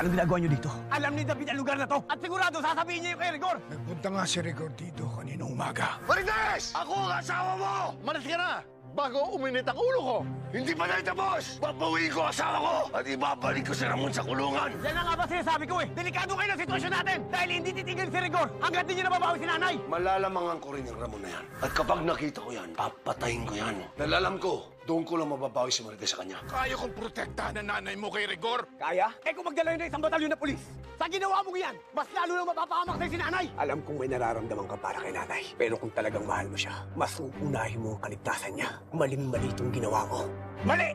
Anong ginagawa niyo dito? Alam ni David ang lugar na to at sigurado sasabihin niya yung kay Rigor. Nagpunta nga si Rigor dito kaninang umaga. Marites! Ako ang asawa mo! Manas ka na! Bago uminit ang ulo ko! Hindi pa na tapos! Papawiin ko asawa ko! At ibabalik ko si Ramon sa kulungan! Yan ang nga ba sinasabi ko eh. Delikado kayo ng sitwasyon natin dahil hindi titigil si Rigor hanggat di niyo nababawi si nanay. Malalamangan ko rin yung Ramon na yan. At kapag nakita ko yan, papatayin ko yan. Nalalam ko, doon ko lang mababawi si Marites sa kanya. Kaya kong protektahan ang nanay mo kay Rigor. Kaya? Eh kung magdala yun ng isang batalyon na pulis, sa ginawa mo yan, mas lalo lang mapapahamak sa'yo si nanay. Alam kong may nararamdaman ka para kay nanay. Pero kung talagang mahal mo siya, mas uunahin mo ang kaligtasan niya. Maling-mali itong ginawa mo. Mali!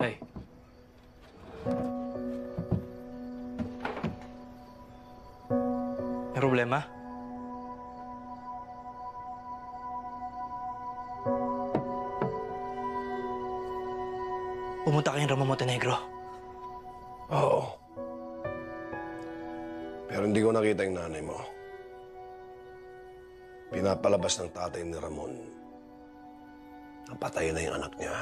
Hey. May problema? Pumunta kayong Ramon Montenegro. Oo. Pero hindi ko nakita yung nanay mo. Pinapalabas ng tatay ni Ramon. Napatay na yung anak niya.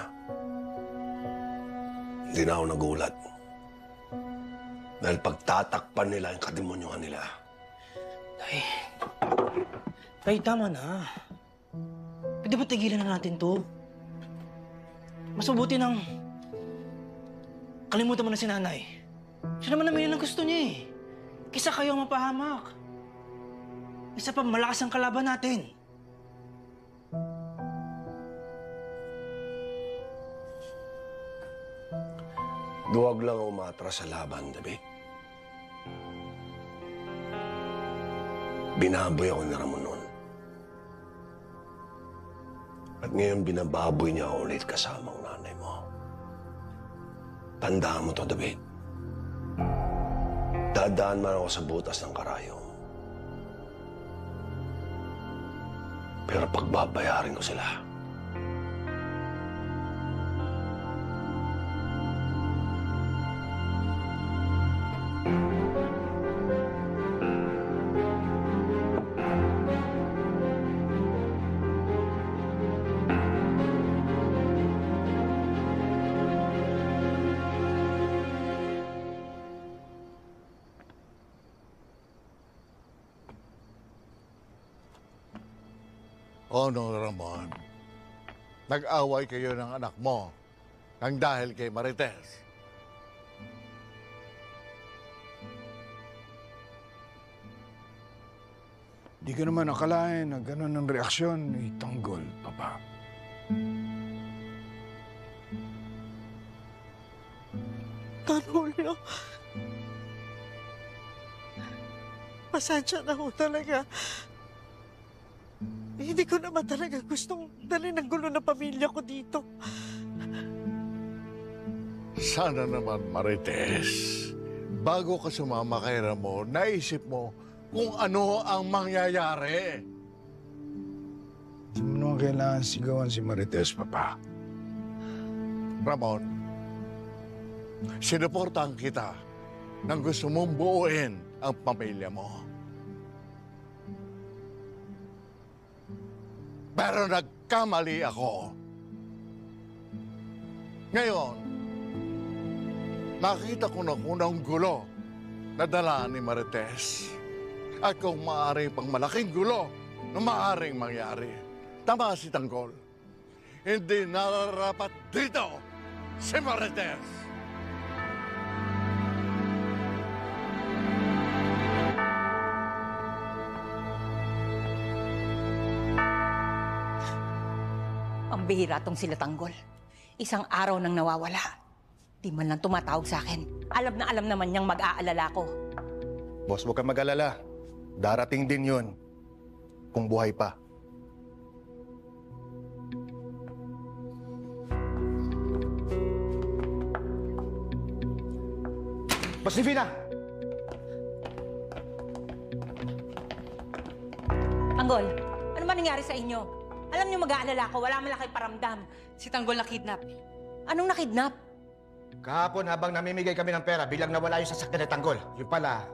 Hindi na ako nagulat. Dahil pagtatakpan nila yung kademonyuhan nila. Tay, tama na. Pwede ba tigilan na natin to? Mas mabuti nang kalimutan mo na si nanay. Siya naman naman yun ang gusto niya eh. Kisa kayo ang mapahamak. Isa pa, malakas ang kalaban natin. Duwag lang umatras sa laban, David. Binaboy ako ni Ramon noon. At ngayon binababoy niya ako ulit kasama ang nanay mo. Tandaan mo to, David. Dadaan man ako sa butas ng karayom. Pero pagbabayarin ko sila. Ano, Ramon? Nag-away kayo ng anak mo nang dahil kay Marites. Di ko naman akalain na gano'n ang reaksyon ni Tanggol, Papa. Tanolo, pasensya na ho talaga. Hindi ko naman talaga gustong dalhin ang gulo ng pamilya ko dito. Sana naman, Marites, bago ka sumama kay Ramon, naisip mo kung ano ang mangyayari. Di mo naman kailangan sigawan si Marites, Papa. Ramon, sinuportahan kita nang gusto mong buuin ang pamilya mo. Pero nagkamali ako. Ngayon, nakita ko na unang gulo na dala ni Marites. At kung maaaring pang malaking gulo na maaaring mangyari, tama si Tanggol. Hindi nararapat dito si Marites. Ang bihira tong sila Tanggol. Isang araw nang nawawala. Di man lang tumatawag sa akin. Alam na alam naman niyang mag-aalala ko. Boss, huwag kang mag-alala. Darating din yun. Kung buhay pa. Boss Divina! Tanggol, ano ba nangyari sa inyo? Alam niyo mag-aalala ko, wala man lang kayo paramdam. Si Tanggol na kidnap. Anong nakidnap? Kahapon habang namimigay kami ng pera, biglang nawala yung sasakyan ni Tanggol. Yung pala,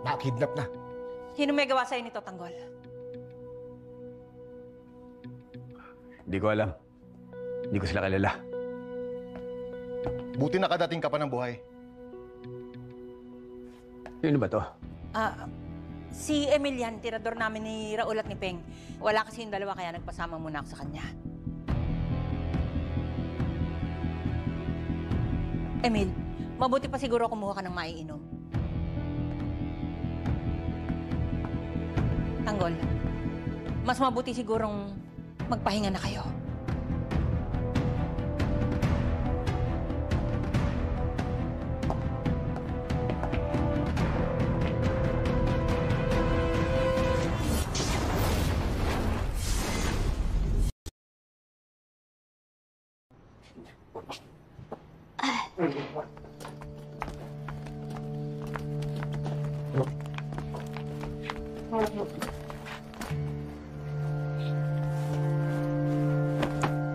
nakidnap na. Sino may gawa sa'yo nito, Tanggol? Hindi ko alam. Hindi ko sila kilala. Buti nakadating ka pa ng buhay. Sino ba to? Si Emilian, tirador namin ni Raul at ni Peng. Wala kasi yung dalawa, kaya nagpasama muna ako sa kanya. Emil, mabuti pa siguro kumuha ka ng maiinom. Tanggol, mas mabuti sigurong magpahinga na kayo.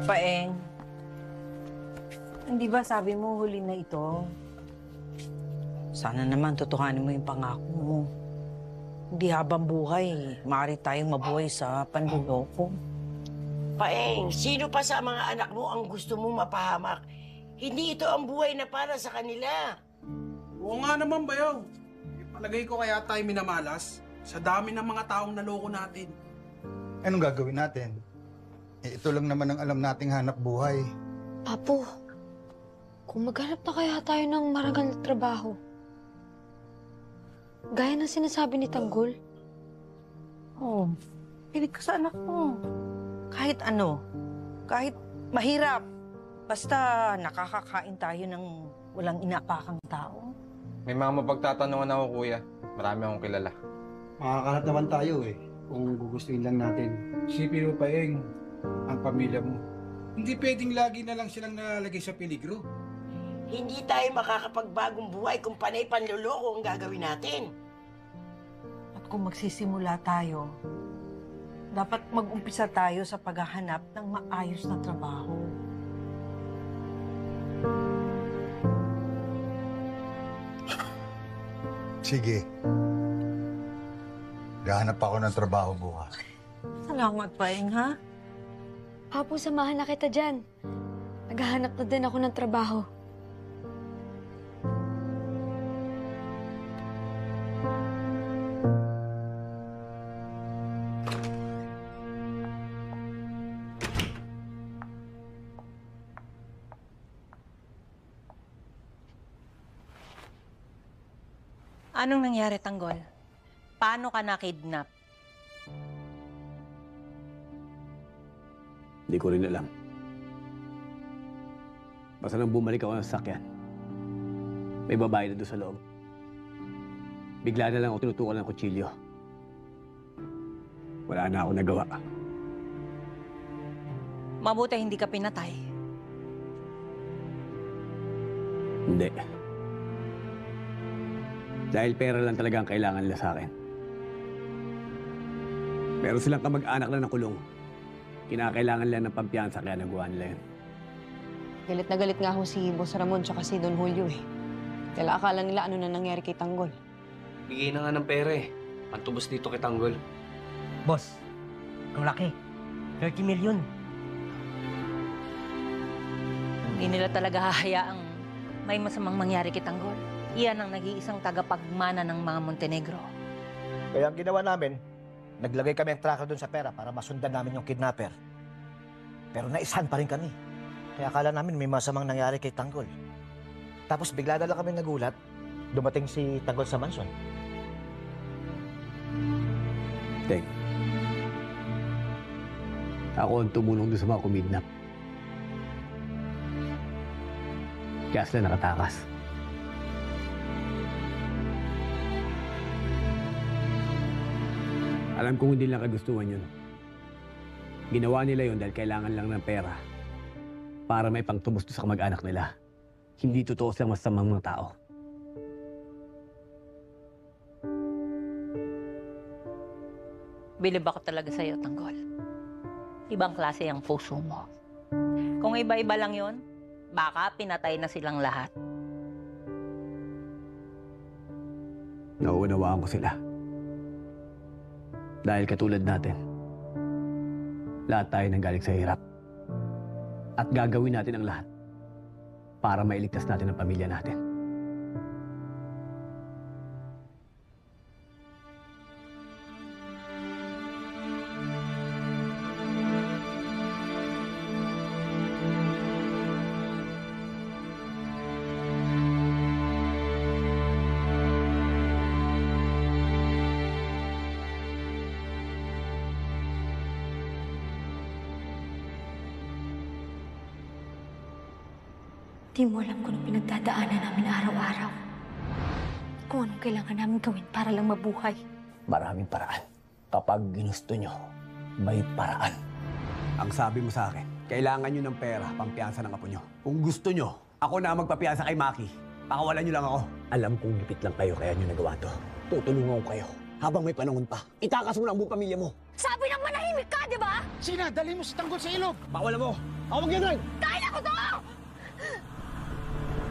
Paeng, hindi ba sabi mo huli na ito? Sana naman totohanin mo yung pangako mo. Hindi habang buhay, maaari tayong mabuhay sa panluloko. Paeng, sino pa sa mga anak mo ang gusto mong mapahamak? Hindi ito ang buhay na para sa kanila. Oo nga naman, Bayaw. Palagay ko kaya tayo minamalas sa dami ng mga taong naloko natin. Anong gagawin natin? Ito lang naman ang alam nating hanap buhay. Papo, kung maghanap na kaya tayo ng marangal na trabaho, gaya ng sinasabi ni Tanggol. Oo, pilit ka sa anak mo. Kahit ano, kahit mahirap, basta nakakakain tayo ng walang inaapakang tao. May mga mapagtatanungan ako, kuya. Marami akong kilala. Makakahanap naman tayo kung gugustuhin lang natin. Isipin mo, Paeng, ang pamilya mo. Hindi pwedeng lagi na lang silang nalagay sa peligro. Hindi tayo makakapagbagong buhay kung panay panloloko ang gagawin natin. At kung magsisimula tayo, dapat mag-umpisa tayo sa paghahanap ng maayos na trabaho. Sige. Gahanap ako ng trabaho bukas. Salamat, Paeng, ha? Papo, samahan na kita dyan. Naghahanap na din ako ng trabaho. Anong nangyari, Tanggol? Paano ka na-kidnap? Hindi ko rin alam. Basta nang bumalik ako ng sasakyan, may babae na doon sa loob. Bigla na lang ako tinutukan ng kutsilyo. Wala na ako nagawa. Mabuti hindi ka pinatay. Hindi. Dahil pera lang talaga ang kailangan nila sa akin. Pero silang kamag-anak lang ng kulong. Kinakailangan lang ng pampiyansa kaya nagawa nila yun. Galit na galit nga ho si Boss Ramon tsaka si Don Julio Kaya akala nila ano na nangyari kay Tanggol. Bigay na nga ng pera Ang tubos dito kay Tanggol. Boss, ang laki. 30 million. Hindi nila talaga hahayaang may masamang mangyari kay Tanggol. Iyan ang nag-iisang tagapagmana ng mga Montenegro. Kaya ang ginawa namin, naglagay kami ang tracker doon sa pera para masundan namin yung kidnapper. Pero naisahan pa rin kami. Kaya akala namin may masamang nangyari kay Tanggol. Tapos bigla na lang kami nagulat, dumating si Tanggol sa mansion. Teng. Ako ang tumulong doon sa mga kumidnap. Kaya sila nakatakas. Alam kong hindi lang kagustuhan yun. Ginawa nila yun dahil kailangan lang ng pera para may pangtubos sa kamag-anak nila. Hindi totoo silang masamang mga tao. Bilib ako talaga sa'yo, Tanggol. Ibang klase ang puso mo. Kung iba-iba lang yon, baka pinatay na silang lahat. Nauunawaan ko sila. Dahil katulad natin, lahat tayo nanggaling sa hirap. At gagawin natin ang lahat para mailigtas natin ang pamilya natin. Di mo alam kung anong pinagdadaanan namin araw-araw. Kung anong kailangan namin gawin para lang mabuhay. Maraming paraan. Kapag ginusto nyo, may paraan. Ang sabi mo sa akin, kailangan nyo ng pera pampiyansa ng apo nyo. Kung gusto nyo, ako na magpapiyansa kay Maki. Pakawalan nyo lang ako. Alam kong lupit lang kayo kaya nyo nagawa to. Tutulungan ko kayo. Habang may panahon pa, itakas mo na ang buong pamilya mo. Sabi nang manahimik ka, di ba? Sina, dali mo si Tanggol sa ilog! Pakawalan mo! Tawag yan rin! Kaya ko to!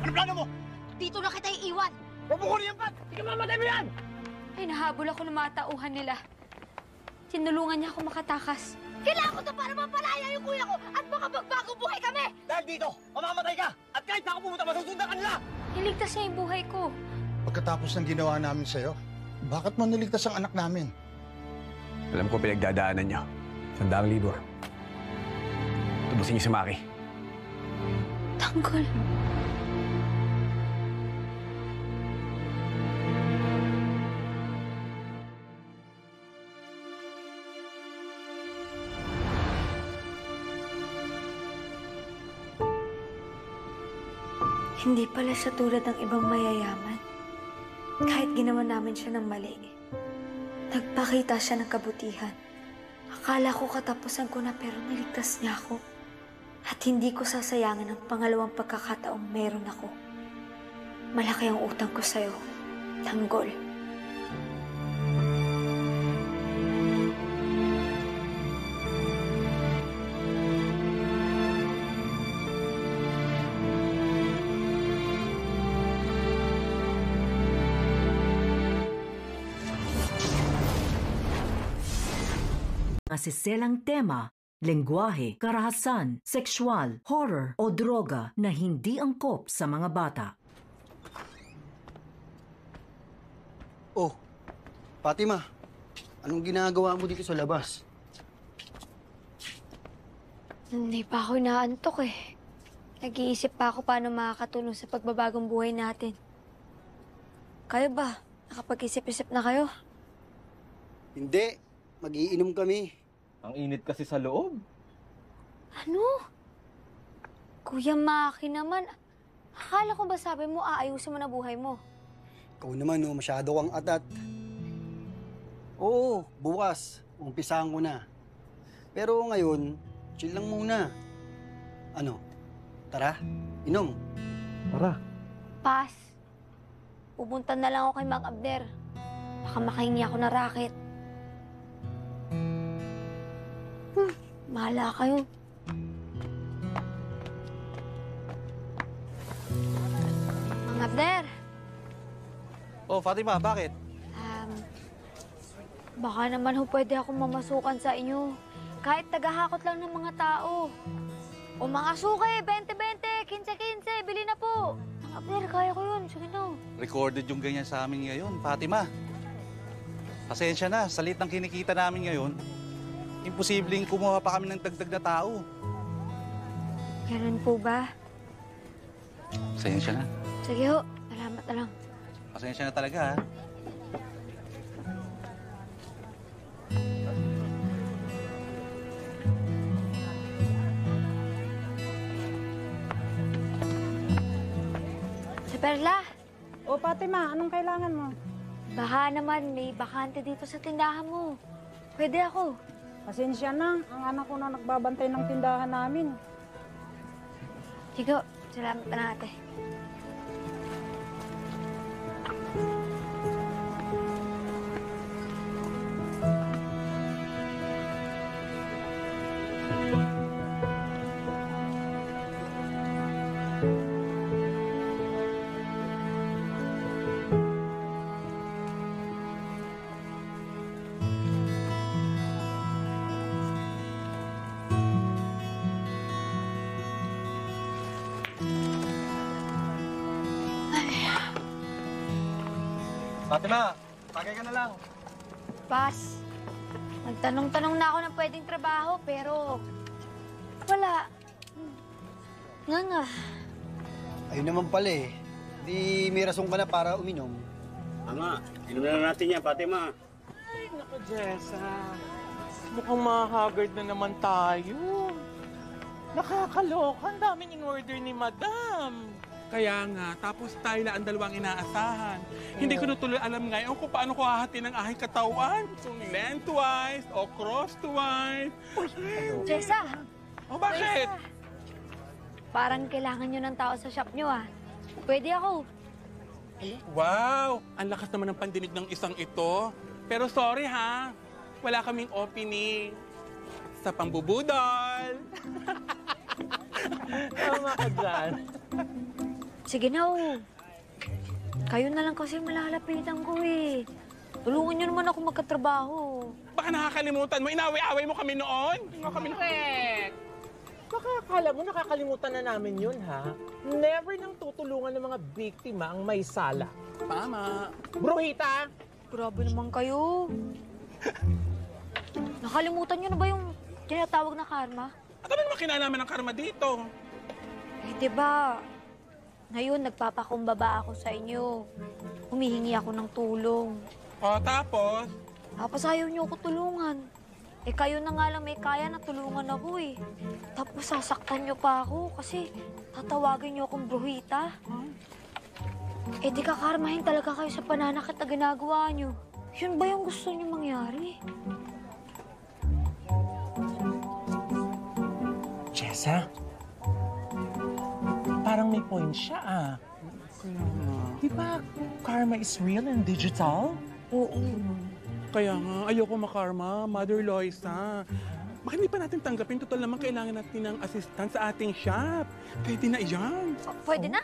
Ano plano mo? Dito na kita iiwan. Huwag mo kunin yan, Pat! Hindi ka mamatay mo yan! Ay, nahabol ako ng mga tauhan nila. Tinulungan niya ako makatakas. Kailangan ko to para mapalaya yung kuya ko at makapagbagong buhay kami! Dahil dito, mamamatay ka! At kahit na ako pumunta, masusundan ka nila! Niligtas niya yung buhay ko. Pagkatapos ng ginawa namin sa'yo, bakit mo niligtas ang anak namin? Alam ko pinagdadaanan nyo. 100,000. Tubusin niyo si Maki. Tanggol. Hindi pala siya tulad ng ibang mayayaman. Kahit ginawa namin siya ng mali, nagpakita siya ng kabutihan. Akala ko katapusan ko na pero niligtas niya ako. At hindi ko sasayangan ang pangalawang pagkakataong meron ako. Malaki ang utang ko sa'yo, Tanggol. Masiselang tema, lengguwahe, karahasan, sexual, horror o droga na hindi angkop sa mga bata. Oh, Fatima, anong ginagawa mo dito sa labas? Hindi pa ako inaantok eh. Nag-iisip pa ako paano makakatulong sa pagbabagong buhay natin. Kayo ba? Nakapag-isip-isip na kayo? Hindi, mag-iinom kami. Ang init kasi sa loob. Ano? Kuya Maki naman, akala ko ba sabi mo aayusin mo na buhay mo? Ikaw naman, masyado kang atat. Oo, bukas, umpisahan ko na. Pero ngayon, chill lang muna. Ano? Tara, inom. Tara. Pass. Pupunta na lang ako kay Mang Abner. Baka makahingi ako na racket. Mahala kayo. Mang Abner. Oh, Fatima, bakit? Baka naman pwede akong mamasukan sa inyo. Kahit tagahakot lang ng mga tao. O mga suki, 20-20, 15-15, bili na po. Mang Abner, kaya ko yun. Sige na. Recorded yung ganyan sa amin ngayon, Fatima. Pasensya na, sa liit ng kinikita namin ngayon, imposibleng kumuha pa kami ng dagdag na tao. Ganun po ba? Pasensya na. Sige ho, salamat na lang. Pasensya na talaga, ha? Si Perla. O Fatima, anong kailangan mo? Baka naman may bakante dito sa tindahan mo. Pwede ako. Pasensya na, ang anak ko na nagbabantay ng tindahan namin. Sige, salamat na ate. Fatima, tagay ka na lang. Pas, nagtanong-tanong na ako ng pwedeng trabaho, pero wala. Nga. Ayun naman pala eh. Di may rason ka na para uminom. Ama, inumin na natin yan, Fatima. Ay, naku, Jessa. Mukhang mahagard na naman tayo. Nakakaloka. Ang daming in-order ni Madam. Kaya nga, tapos tayo na ang dalawang inaasahan. Hindi ko na tuloy alam ngayon kung paano ko hahatin ang aking katawan. Kung lengthwise o crosswise. Jessa! O bakit? Jessa. Parang kailangan nyo ng tao sa shop nyo, ah. Pwede ako. Wow! Ang lakas naman ng pandinig ng isang ito. Pero sorry ha, wala kaming opening sa pambubudol. Tama ka dyan. Sige na, oh. Kayo na lang kasi malalapitan ko, eh. Tulungan nyo naman ako magkatrabaho. Baka nakakalimutan mo, inaway-away mo kami noon. Correct! Baka akala mo nakakalimutan na namin yun, ha? Never nang tutulungan ng mga biktima ang may sala. Tama. Bruhita! Grabe naman kayo. Nakalimutan nyo na ba yung tinatawag na karma? At ano naman kinalaman ng karma dito? Eh, diba, ngayon nagpapakumbaba ako sa inyo. Humihingi ako ng tulong. O, tapos? Tapos ayaw nyo ako tulungan. Eh, kayo na nga lang may kaya na tulungan ako eh. Tapos sasaktan nyo pa ako kasi tatawagin nyo akong bruhita. Eh, di kakarmahin talaga kayo sa pananakit na ginagawa nyo. Yun ba yung gusto nyo mangyari? Jessa, parang may point siya, ah. Di ba karma is real and digital? Oo. Kaya nga, ayoko makarma, Mother Loisa. Bakit hindi pa natin tanggapin? Total naman kailangan natin ng assistant sa ating shop. Pwede na iyan. Pwede na?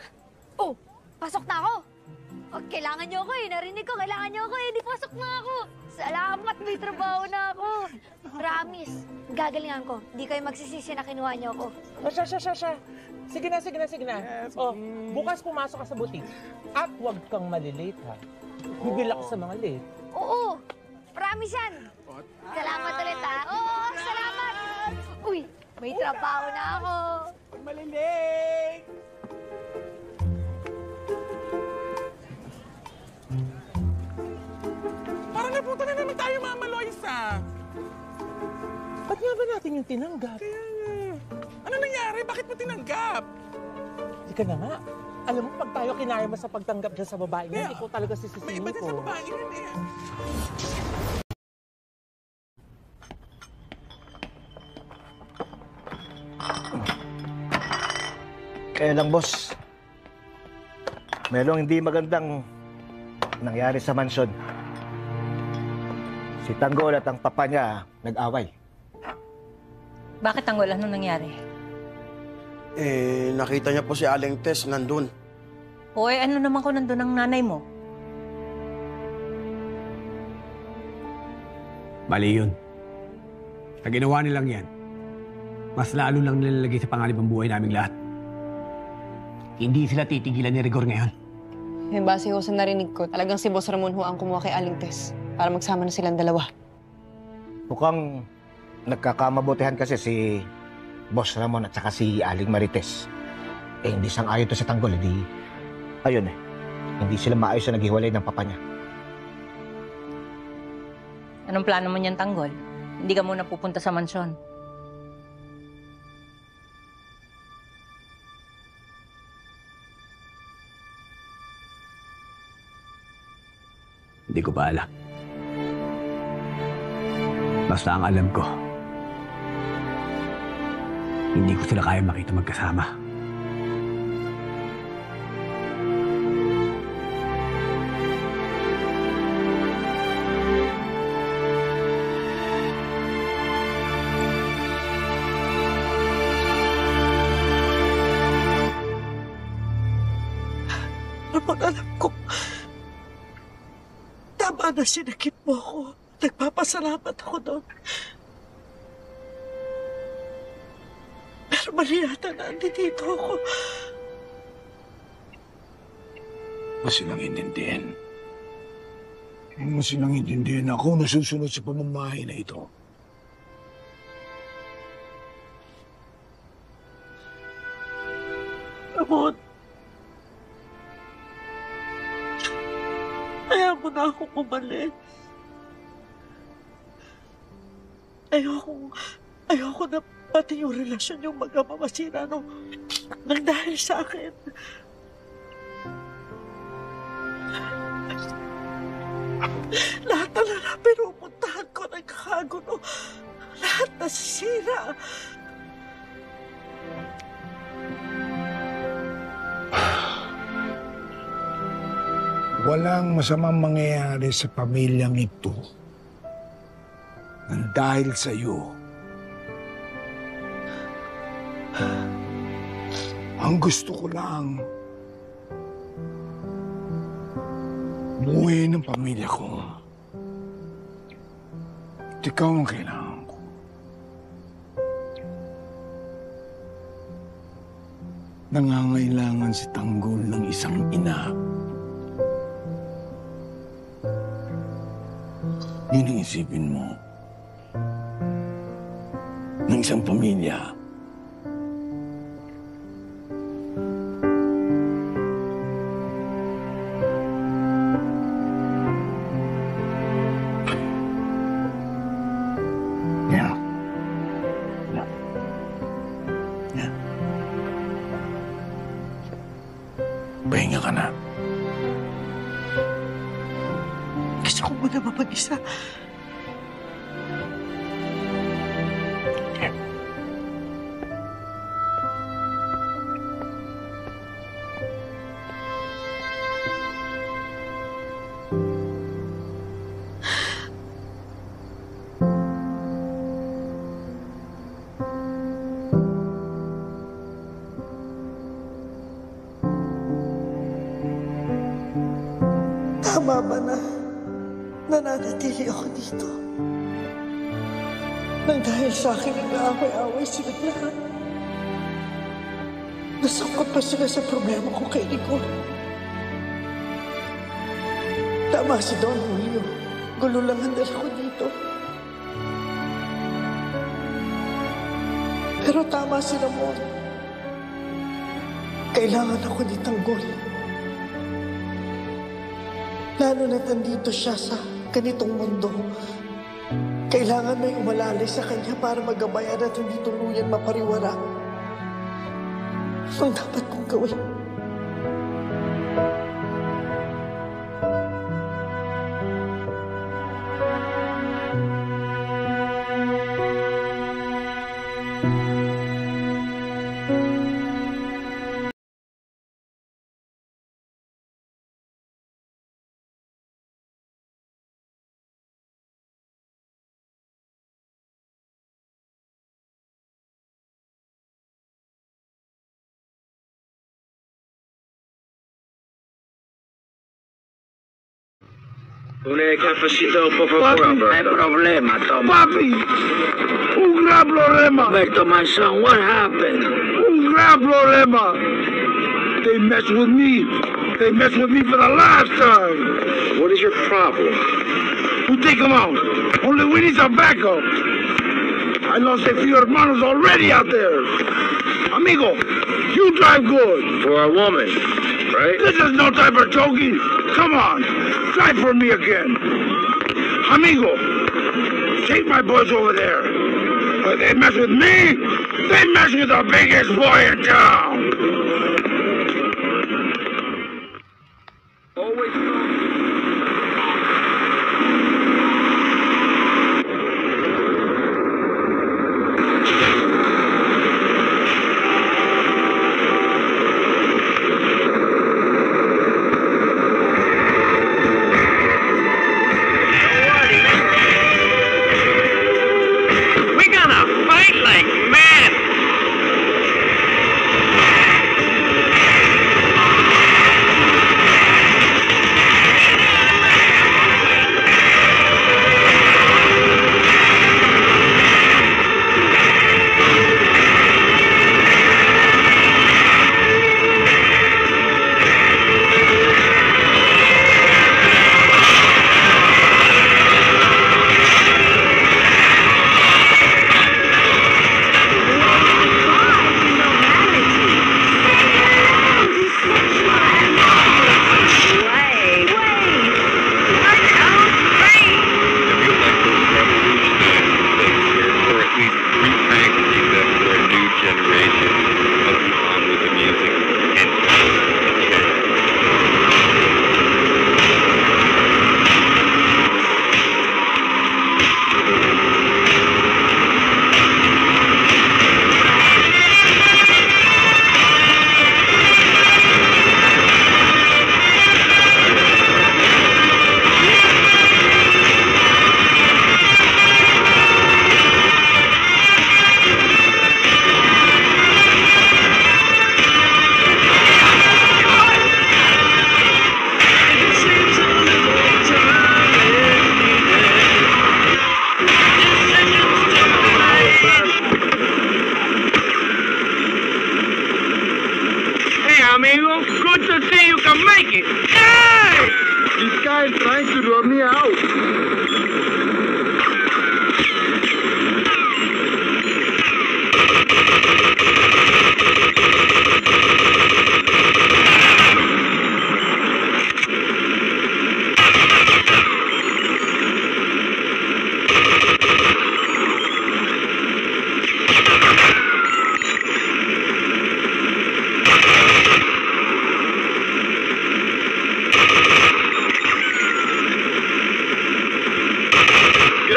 Oh, pasok na ako. Oh, kailangan nyo ako eh. Narinig ko, kailangan nyo ako eh. Di pasok na ako. Salamat, may trabaho na ako. Promise, gagalingan ko. Hindi kayo magsisisi na kinuha nyo ako. Siya. Sige na. Yes, oh, bukas pumasok ka sa butik. At huwag kang malilate, ha? Bibila ka sa mga late. Oo, promise yan. Salamat ulit, ha? Oo, salamat. Uy, may trabaho na ako. Huwag malilate. Parang napunta na naman tayo, Mama Loisa. Ba't nga ba natin yung tinanggap? Kaya nga. Ano nangyari? Bakit mo tinanggap? Hindi ka na nga. Alam mo, pag tayo kinaya mo sa pagtanggap dyan sa babae niya, ikaw talaga sisisihin ko. May iba din sa babae yun eh. Kaya lang, boss. Merong hindi magandang nangyari sa mansyon. Si Tanggol at ang papa niya nag-away. Bakit Tanggol? Ano nangyari? Eh, nakita niya po si Aling Tess nandun. O ano naman kung nandun ang nanay mo? Mali yun. Pag ginawa nilang yan, mas lalo lang nilalagay sa panganib ang buhay naming lahat. Hindi sila titigilan ni Rigor ngayon. Eh, base ho sa narinig ko, talagang si Boss Ramon ho ang kumuha kay Aling Tess para magsama na silang dalawa. Mukhang nagkakamabutihan kasi si Boss Ramon at saka si Aling Marites. Eh, hindi sang-ayon to sa Tanggol. Ayun eh. Hindi sila maayos na naghiwalay ng papa niya. Anong plano mo niyan, Tanggol? Hindi ka muna pupunta sa mansyon. Hindi ko pa alam. Basta ang alam ko, hindi ko sila kaya makita magkasama. Ramon, alam ko, tama na sinakit mo ako. Nagpapasalamat ako doon. Pero mali yata na andito ako. Mas silang intindihin Huwag mo silang intindihan ako na susunod sa pamamahay na ito. Ramon, ayaw mo na ako kumalis. Ayoko na pati yung relasyon yung mag-ama masira nang dahil sa akin. Lahat na lang pinupuntahan ko nagkakagulo. Lahat nasisira. Walang masamang mangyayari sa pamilyang ito nang dahil sa iyo. Ang gusto ko lang, umuwi ng pamilya ko. At ikaw ang kailangan ko. Nangangailangan si Tanggol ng isang ina. Yun ang isipin mo. Ng isang pamilya. Pahinga ka na. Gusto ko muna mapag-isa. Tama ba na nananatili ako dito? Nang dahil sa akin nag-aaway-aaway sila lahat. Nasangkot pa sila sa problema ko kay Nicole. Tama si Don Julio. Gulo lang ang dala ko dito. Pero tama si Ramon. Kailangan ako ni Tanggol. Lalo na't nandito siya sa ganitong mundo. Kailangan may umalalay sa kanya para magabayan at hindi tuluyan mapariwara. Ang dapat kong gawin. Un cafecito, por favor, Alberto. No hay problema, Tom. Papi! Un gran problema! Alberto, my son, what happened? Un gran problema! They messed with me. They messed with me for the last time. What is your problem? We'll take them out. Only we need some backup. I lost a few hermanos already out there. Amigo, you drive good. For a woman, right? This is no type of joking. Come on, drive for me again. Amigo, take my boys over there. If they mess with me, they mess with the biggest boy in town. Always We're gonna fight like men!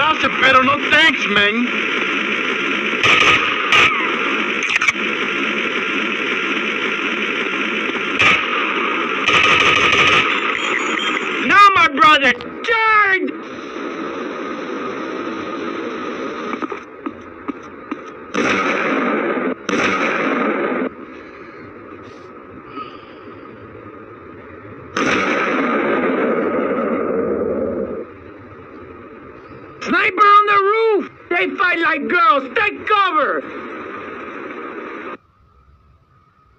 gossip, pero no thanks, Meng. Now, my brother, charge! Sniper on the roof! They fight like girls! Take cover!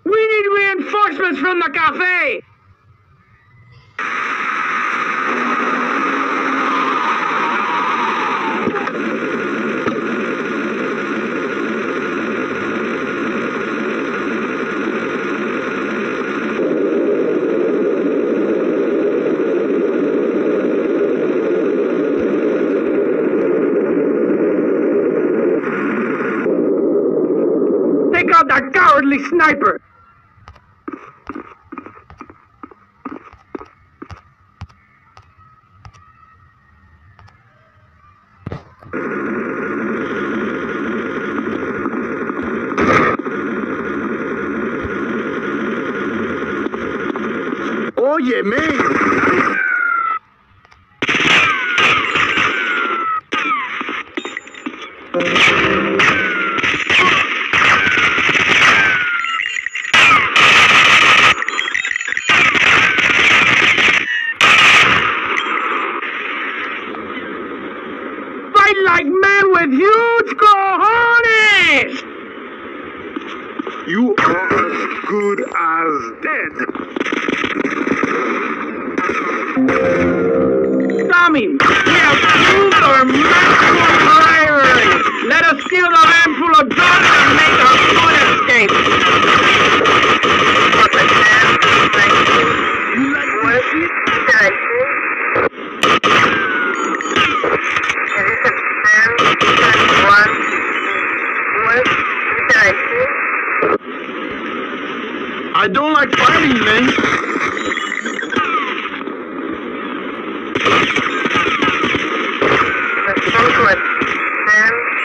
We need reinforcements from the cafe! Take out that cowardly sniper! Oye, Meng. Fight like men with huge cojones! You are as good as dead. Tommy, we have proved our maximum bravery. Let us steal the handful of drugs and make our own escape. You like this shit? I don't like fighting, man. Let's go to it. 10.